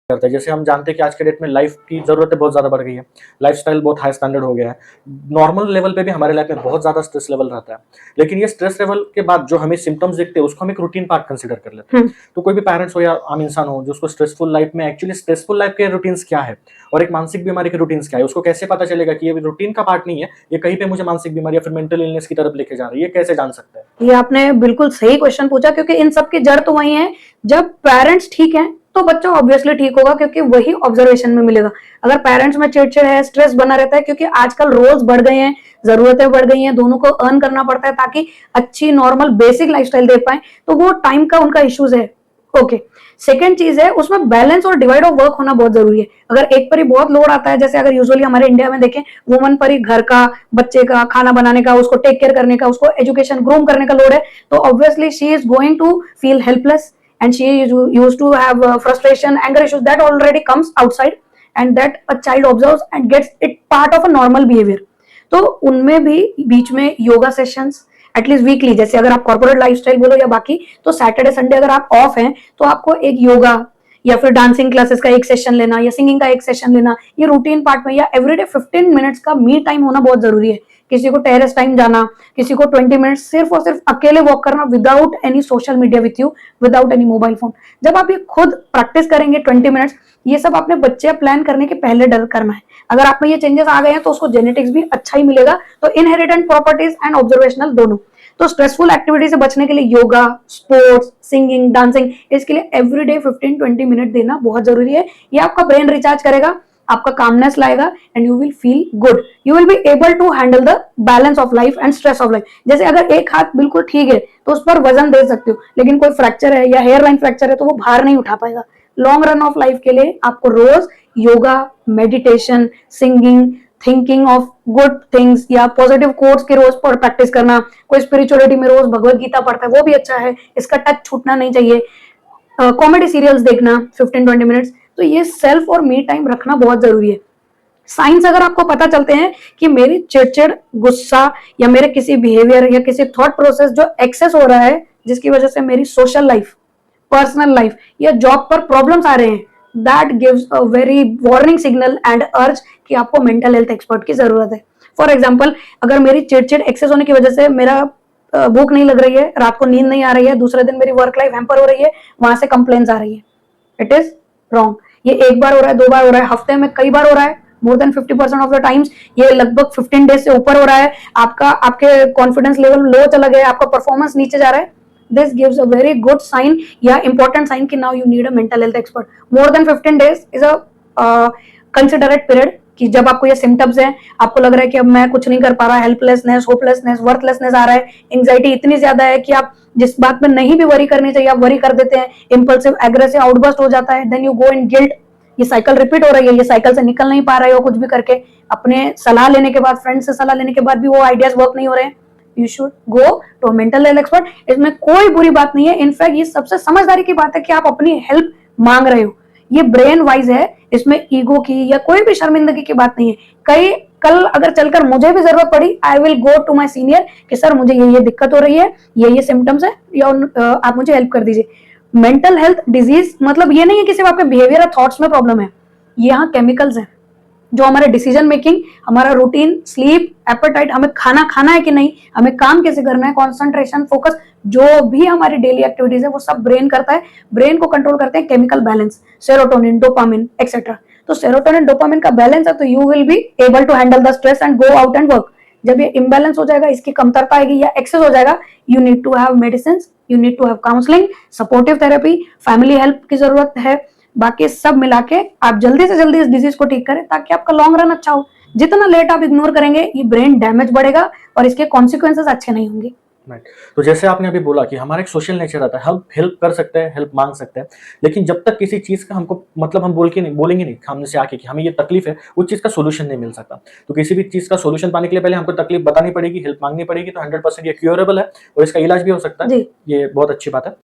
करता है। जैसे हम जानते हैं कि आज के डेट में लाइफ की ज़रूरतें बहुत ज़्यादा बढ़ गई है, लाइफ़स्टाइल बहुत हाई स्टैंडर्ड हो गया है। नॉर्मल लेवल पे भी हमारे लाइफ में बहुत ज़्यादा स्ट्रेस लेवल रहता है, लेकिन ये स्ट्रेस लेवल के बाद जो हमें सिम्पटम्स दिखते हैं, उसको हम एक रूटीन पार्ट कंसीडर कर लेते हैं। हुँ। तो कोई भी पेरेंट्स हो या आम इंसान हो, जो उसको स्ट्रेसफुल लाइफ में एक्चुअली स्ट्रेसफुल लाइफ के रूटीन्स क्या है और एक मानसिक बीमारी के रूटीन्स क्या है, उसको कैसे पता चलेगा कि ये रूटीन का पार्ट नहीं है, ये कहीं पे मुझे मानसिक बीमारी या फिर मेंटल इलनेस की तरफ लेके जा रही है, ये कैसे जान सकते हैं? ये आपने बिल्कुल सही क्वेश्चन पूछा क्योंकि इन सब की जड़ तो वही है। जब पेरेंट्स ठीक हैं तो बच्चा ऑब्वियसली ठीक होगा क्योंकि वही ऑब्जर्वेशन में मिलेगा। अगर पेरेंट्स में चिड़चिड़ है, स्ट्रेस बना रहता है क्योंकि आजकल रोल्स बढ़ गए हैं, जरूरतें बढ़ गई हैं, दोनों को अर्न करना पड़ता है ताकि अच्छी नॉर्मल बेसिक लाइफस्टाइल दे पाए, तो वो टाइम का उनका इश्यूज है। ओके। सेकंड चीज है उसमें बैलेंस और डिवाइड ऑफ वर्क होना बहुत जरूरी है। अगर एक पर ही बहुत लोड आता है, जैसे अगर यूजुअली हमारे इंडिया में देखें, वुमन पर ही घर का, बच्चे का, खाना बनाने का, उसको टेक केयर करने का, उसको एजुकेशन ग्रूम करने का लोड है, तो obviously she is going to feel helpless and she used to have frustration, anger issues that already comes outside and that a child observes and gets it part of a normal behavior. तो उनमें भी बीच में yoga sessions at least weekly, जैसे अगर आप corporate lifestyle बोलो या बाकी, तो सैटरडे संडे अगर आप ऑफ हैं तो आपको एक योगा या फिर डांसिंग क्लासेस का एक सेशन लेना या सिंगिंग का एक सेशन लेना, ये रूटीन पार्ट में, या एवरीडे 15 मिनट्स का मी टाइम होना बहुत जरूरी है। किसी को टेरेस टाइम जाना, किसी को 20 मिनट्स सिर्फ और सिर्फ अकेले वॉक करना without any social media with you, without any mobile phone. जब आप ये खुद प्रैक्टिस करेंगे 20 मिनट्स, ये सब आपने बच्चे प्लान करने के पहले डर करना है। अगर आप में ये चेंजेस आ गए हैं तो उसको जेनेटिक्स भी अच्छा ही मिलेगा। तो इनहेरिटेंट प्रॉपर्टीज एंड ऑब्जर्वेशनल दोनों। तो स्ट्रेसफुल एक्टिविटी से बचने के लिए योगा, स्पोर्ट्स, सिंगिंग, डांसिंग, इसके लिए एवरीडे 15-20 मिनट देना बहुत जरूरी है। ये आपका ब्रेन रिचार्ज करेगा, आपका कामनेस लाएगा and you will feel good. You will be able to handle the balance of life and stress of life. जैसे अगर एक हाथ बिल्कुल ठीक है तो उस पर वजन दे सकते हो, लेकिन कोई फ्रैक्चर है या हेयर लाइन फ्रैक्चर है तो वो भार नहीं उठा पाएगा। लॉन्ग रन ऑफ लाइफ के लिए आपको रोज yoga, meditation, singing, thinking of good things या पॉजिटिव कोट्स के रोज पर प्रैक्टिस करना, कोई स्पिरिचुअलिटी में रोज भगवत गीता पढ़ता है वो भी अच्छा है, इसका टच छूटना नहीं चाहिए। कॉमेडी सीरियल्स देखना 15-20 मिनट्स, तो ये सेल्फ और मी टाइम रखना बहुत जरूरी है। साइंस अगर आपको पता चलते हैं कि मेरी चिड़चिड़, गुस्सा या मेरे किसी बिहेवियर या किसी थॉट प्रोसेस जो एक्सेस हो रहा है, जिसकी वजह से मेरी सोशल लाइफ, पर्सनल लाइफ या जॉब पर प्रॉब्लम्स आ रहे हैं, that gives a very warning signal and अर्ज कि आपको मेंटल हेल्थ एक्सपर्ट की जरूरत है। फॉर एग्जाम्पल, अगर मेरी चिड़चिड़ एक्सेस होने की वजह से मेरा भूख नहीं लग रही है, रात को नींद नहीं आ रही है, दूसरे दिन मेरी वर्क लाइफ हैम्पर हो रही है, वहां से कंप्लेंट्स आ रही है, इट इज रॉन्ग। ये एक बार हो रहा है, 2 बार हो रहा है, हफ्ते में कई बार हो रहा है, more than 50% of the times, ये लगभग 15 डेज से ऊपर हो रहा है, आपके कॉन्फिडेंस लेवल लो चला गया, आपका परफॉर्मेंस नीचे जा रहा है, this gives a very good sign या important sign कि now you need a mental health expert. More than 15 days is a considerate period कि जब आपको ये सिम्टम्स हैं, आपको लग रहा है कि अब मैं कुछ नहीं कर पा रहा, हेल्पलेसनेस, होपलेसनेस, वर्थलेसनेस आ रहा है, एंग्जाइटी इतनी ज्यादा है कि आप जिस बात में नहीं भी वरी करनी चाहिए आप वरी कर देते हैं, इंपल्सिव एग्रेसिव आउटबर्स्ट हो जाता है, then you go in guilt. ये साइकिल रिपीट हो रही है, ये साइकिल से निकल नहीं पा रहे हो कुछ भी करके, अपने सलाह लेने के बाद, फ्रेंड से सलाह लेने के बाद भी वो आइडियाज वर्क नहीं हो रहे हैं, you should go to mental health expert. इसमें कोई बुरी बात नहीं है, इनफैक्ट ये सबसे समझदारी की बात है कि आप अपनी हेल्प मांग रहे हो, ये ब्रेन वाइज है, इसमें ईगो की या कोई भी शर्मिंदगी की बात नहीं है। कल अगर चलकर मुझे भी जरूरत पड़ी, I will go to my senior कि सर मुझे ये दिक्कत हो रही है, ये सिम्टम्स है, या आप मुझे हेल्प कर दीजिए। मेंटल हेल्थ डिजीज मतलब ये नहीं है कि सिर्फ आपके बिहेवियर और थॉट्स में प्रॉब्लम है, यहाँ केमिकल्स है जो हमारे डिसीजन मेकिंग, हमारा रूटीन, स्लीप, एपेटाइट, हमें खाना खाना है कि नहीं, हमें काम कैसे करना है, कंसंट्रेशन, फोकस, जो भी हमारी डेली एक्टिविटीज है वो सब ब्रेन करता है। ब्रेन को कंट्रोल करते हैं chemical balance, serotonin, dopamine etcetera. तो सेरोटोनिन, डोपामिन का बैलेंस है तो you will be able to handle the stress and go out and work. जब ये इम्बैलेंस हो जाएगा, इसकी कमतरता आएगी या एक्सेस हो जाएगा, you need to have medicine, you need to have counselling, supportive therapy, family help की जरूरत है। बाकी सब मिला के आप जल्दी से जल्दी इस डिजीज को ठीक करें ताकि आपका लॉन्ग रन अच्छा हो। जितना लेट आप इग्नोर करेंगे, ये ब्रेन डैमेज बढ़ेगा और इसके कॉन्सिक्वेंसेस अच्छे नहीं होंगे। राइट। तो जैसे आपने अभी बोला कि हमारा एक सोशल नेचर रहता है, हम हेल्प कर सकते हैं, हेल्प मांग सकते हैं, लेकिन जब तक किसी चीज़ का हमको मतलब हम बोलेंगे नहीं सामने से आके कि हमें ये तकलीफ है, उस चीज़ का सोल्यूशन नहीं मिल सकता। तो किसी भी चीज़ का सोल्यूशन पाने के लिए पहले हमको तकलीफ बतानी पड़ेगी, हेल्प मांगनी पड़ेगी, तो 100% ये क्योरेबल है और इसका इलाज भी हो सकता है। ये बहुत अच्छी बात है।